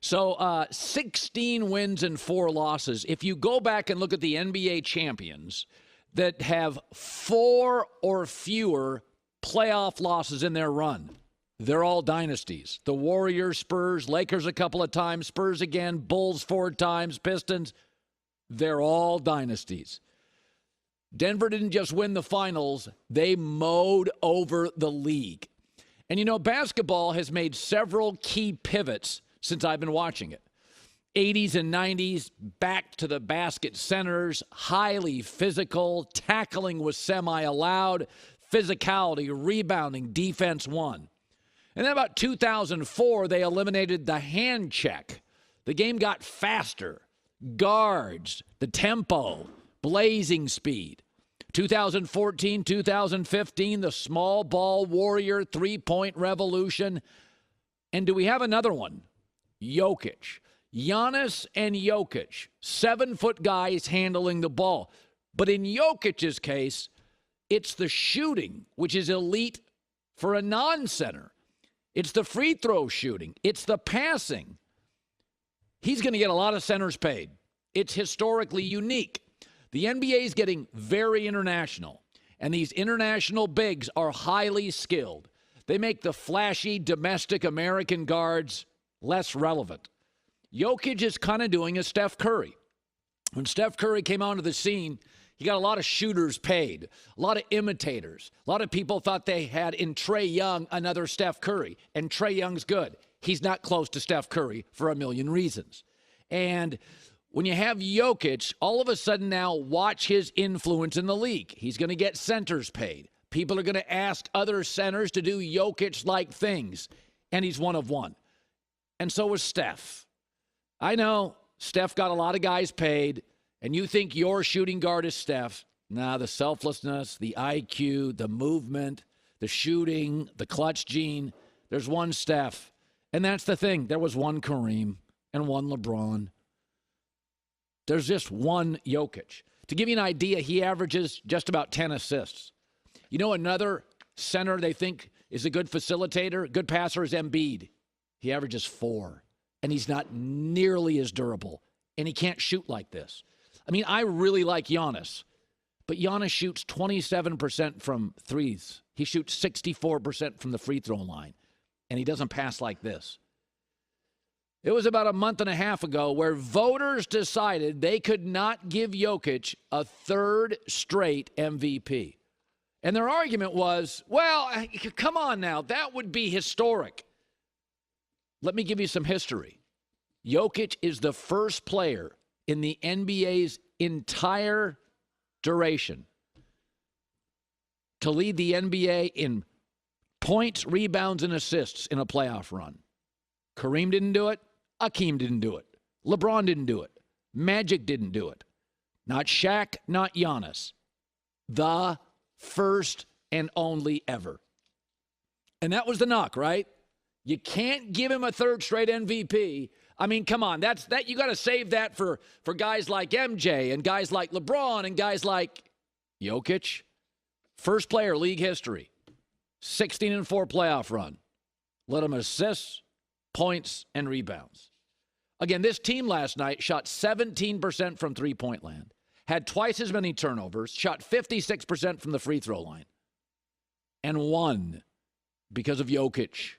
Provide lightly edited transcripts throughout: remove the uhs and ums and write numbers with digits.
So 16 wins and 4 losses. If you go back and look at the NBA champions that have 4 or fewer playoff losses in their run, they're all dynasties. The Warriors, Spurs, Lakers a couple of times, Spurs again, Bulls 4 times, Pistons. They're all dynasties. Denver didn't just win the finals, they mowed over the league. And you know, basketball has made several key pivots since I've been watching it. 80s and 90s, back to the basket centers, highly physical, tackling was semi-allowed, physicality, rebounding, defense won. And then about 2004, they eliminated the hand check. The game got faster, guards, the tempo, blazing speed. 2014, 2015, the small ball warrior, three-point revolution. And do we have another one? Jokic. Giannis and Jokic, 7-foot guys handling the ball. But in Jokic's case, it's the shooting, which is elite for a non-center. It's the free throw shooting. It's the passing. He's going to get a lot of centers paid. It's historically unique. The NBA is getting very international, and these international bigs are highly skilled. They make the flashy domestic American guards less relevant. Jokic is kind of doing a Steph Curry. When Steph Curry came onto the scene, he got a lot of shooters paid, a lot of imitators. A lot of people thought they had in Trae Young another Steph Curry, and Trae Young's good. He's not close to Steph Curry for a million reasons. And when you have Jokic, all of a sudden now watch his influence in the league. He's going to get centers paid. People are going to ask other centers to do Jokic-like things, and he's one of one. And so is Steph. I know Steph got a lot of guys paid, and you think your shooting guard is Steph. Nah, the selflessness, the IQ, the movement, the shooting, the clutch gene. There's one Steph. And that's the thing. There was one Kareem and one LeBron. There's just one Jokic. To give you an idea, he averages just about 10 assists. You know another center they think is a good facilitator, good passer is Embiid. He averages 4, and he's not nearly as durable, and he can't shoot like this. I mean, I really like Giannis, but Giannis shoots 27% from threes. He shoots 64% from the free throw line, and he doesn't pass like this. It was about a month and a half ago where voters decided they could not give Jokic a 3rd straight MVP. And their argument was, well, come on now, that would be historic. Let me give you some history. Jokic is the first player in the NBA's entire duration to lead the NBA in points, rebounds, and assists in a playoff run. Kareem didn't do it. Hakeem didn't do it. LeBron didn't do it. Magic didn't do it. Not Shaq, not Giannis. The first and only ever. And that was the knock, right? You can't give him a 3rd straight MVP. I mean, come on. That you got to save that for guys like MJ and guys like LeBron and guys like Jokic. First player, league history. 16-4 playoff run. Let him assists, points, and rebounds. Again, this team last night shot 17% from three-point land, had twice as many turnovers, shot 56% from the free throw line, and won because of Jokic.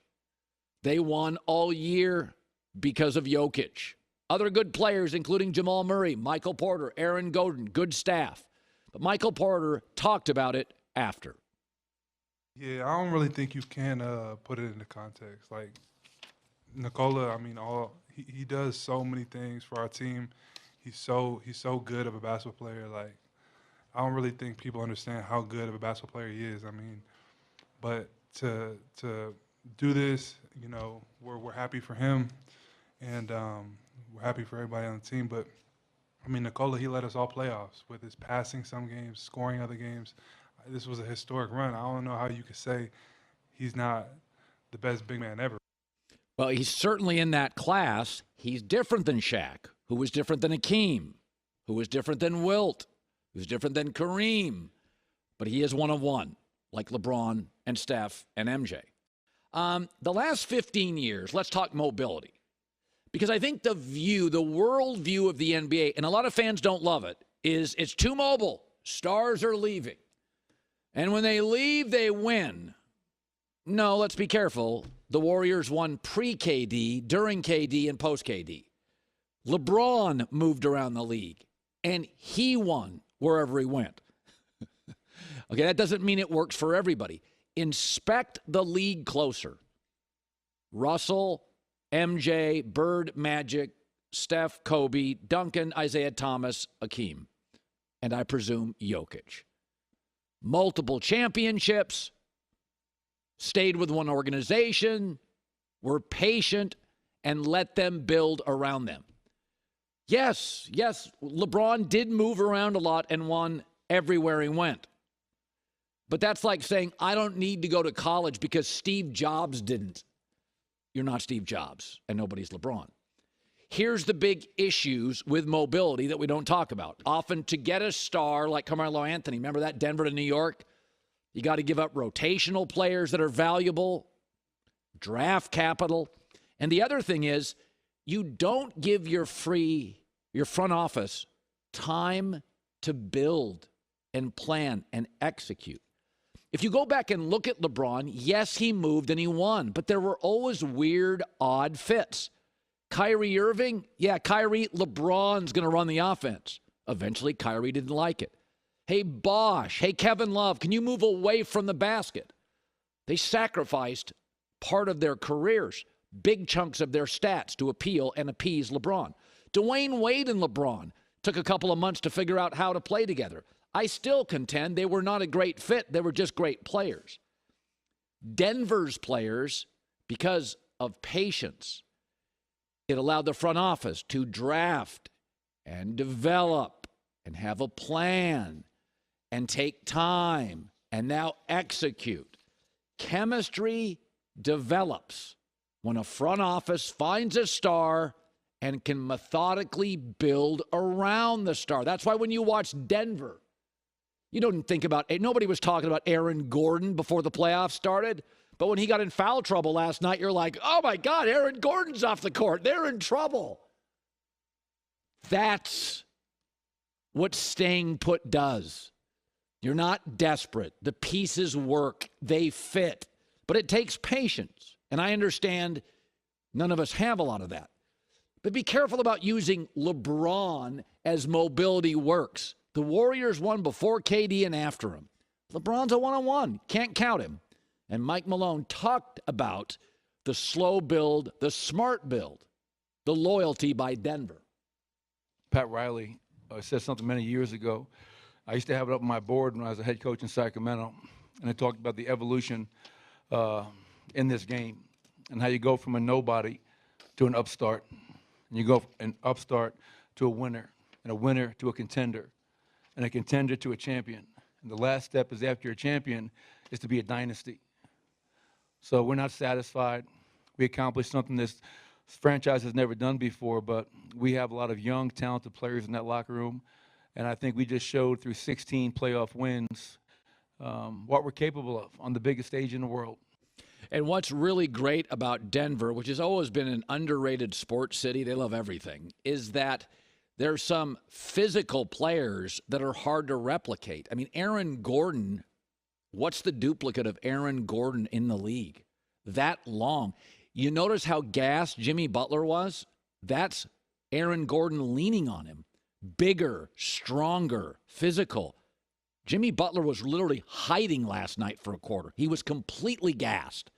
They won all year because of Jokic. Other good players, including Jamal Murray, Michael Porter, Aaron Gordon, good staff. But Michael Porter talked about it after. Yeah, I don't really think you can put it into context. Like, Nikola, I mean, he does so many things for our team. He's so good of a basketball player. Like, I don't really think people understand how good of a basketball player he is. I mean, but to do this, you know, we're happy for him, and we're happy for everybody on the team. But I mean, Nikola, he led us all playoffs with his passing some games, scoring other games. This was a historic run. I don't know how you could say he's not the best big man ever. Well, he's certainly in that class. He's different than Shaq, who was different than Hakeem, who was different than Wilt, who's different than Kareem. But he is one of one, like LeBron and Steph and MJ. The last 15 years, let's talk mobility. Because I think the world view of the NBA, and a lot of fans don't love it, is it's too mobile. Stars are leaving. And when they leave, they win. No, let's be careful. The Warriors won pre-KD, during KD, and post-KD. LeBron moved around the league, and he won wherever he went. Okay, that doesn't mean it works for everybody. Inspect the league closer. Russell, MJ, Bird, Magic, Steph, Kobe, Duncan, Isaiah Thomas, Akeem, and I presume Jokic. Multiple championships, stayed with one organization, were patient, and let them build around them. Yes, LeBron did move around a lot and won everywhere he went. But that's like saying, I don't need to go to college because Steve Jobs didn't. You're not Steve Jobs, and nobody's LeBron. Here's the big issues with mobility that we don't talk about. Often to get a star like Carmelo Anthony, remember that, Denver to New York? You got to give up rotational players that are valuable, draft capital. And the other thing is, you don't give your front office time to build and plan and execute. If you go back and look at LeBron, yes, he moved and he won, but there were always weird, odd fits. Kyrie Irving, LeBron's going to run the offense. Eventually, Kyrie didn't like it. Hey, Bosh, hey, Kevin Love, can you move away from the basket? They sacrificed part of their careers, big chunks of their stats to appeal and appease LeBron. Dwayne Wade and LeBron took a couple of months to figure out how to play together. I still contend they were not a great fit. They were just great players. Denver's players, because of patience, it allowed the front office to draft and develop and have a plan and take time and now execute. Chemistry develops when a front office finds a star and can methodically build around the star. That's why when you watch Denver, you don't think about it. Nobody was talking about Aaron Gordon before the playoffs started. But when he got in foul trouble last night, you're like, oh, my God, Aaron Gordon's off the court. They're in trouble. That's what staying put does. You're not desperate. The pieces work. They fit. But it takes patience. And I understand none of us have a lot of that. But be careful about using LeBron as mobility works. The Warriors won before KD and after him. LeBron's a one-on-one. Can't count him. And Mike Malone talked about the slow build, the smart build, the loyalty by Denver. Pat Riley said something many years ago. I used to have it up on my board when I was a head coach in Sacramento, and I talked about the evolution in this game and how you go from a nobody to an upstart, and you go from an upstart to a winner, and a winner to a contender, and a contender to a champion. And the last step is after you're a champion is to be a dynasty. So we're not satisfied. We accomplished something this franchise has never done before, but we have a lot of young, talented players in that locker room. And I think we just showed through 16 playoff wins what we're capable of on the biggest stage in the world. And what's really great about Denver, which has always been an underrated sports city, they love everything, is that there's some physical players that are hard to replicate. I mean, Aaron Gordon, what's the duplicate of Aaron Gordon in the league? That long. You notice how gassed Jimmy Butler was? That's Aaron Gordon leaning on him. Bigger, stronger, physical. Jimmy Butler was literally hiding last night for a quarter. He was completely gassed.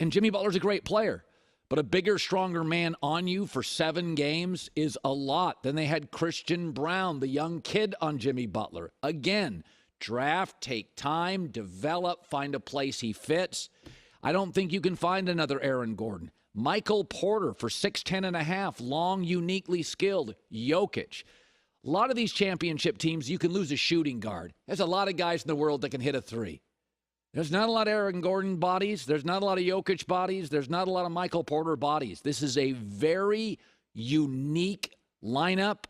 And Jimmy Butler's a great player. But a bigger, stronger man on you for 7 games is a lot. Then they had Christian Brown, the young kid, on Jimmy Butler. Again, draft, take time, develop, find a place he fits. I don't think you can find another Aaron Gordon. Michael Porter for 6'10 and a half, long, uniquely skilled. Jokic. A lot of these championship teams, you can lose a shooting guard. There's a lot of guys in the world that can hit a three. There's not a lot of Aaron Gordon bodies. There's not a lot of Jokic bodies. There's not a lot of Michael Porter bodies. This is a very unique lineup,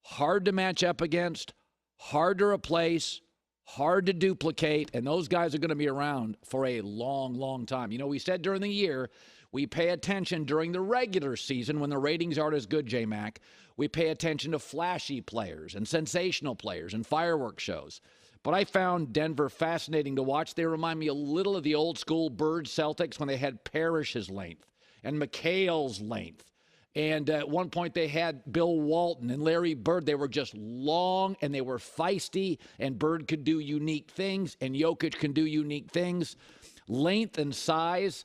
hard to match up against, hard to replace, hard to duplicate, and those guys are going to be around for a long, long time. You know, we said during the year We pay attention during the regular season when the ratings aren't as good, J-Mac. We pay attention to flashy players and sensational players and fireworks shows. But I found Denver fascinating to watch. They remind me a little of the old school Bird Celtics when they had Parrish's length and McHale's length. And at one point they had Bill Walton and Larry Bird. They were just long and they were feisty, and Bird could do unique things and Jokic can do unique things. Length and size.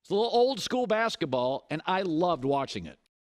It's a little old school basketball, and I loved watching it.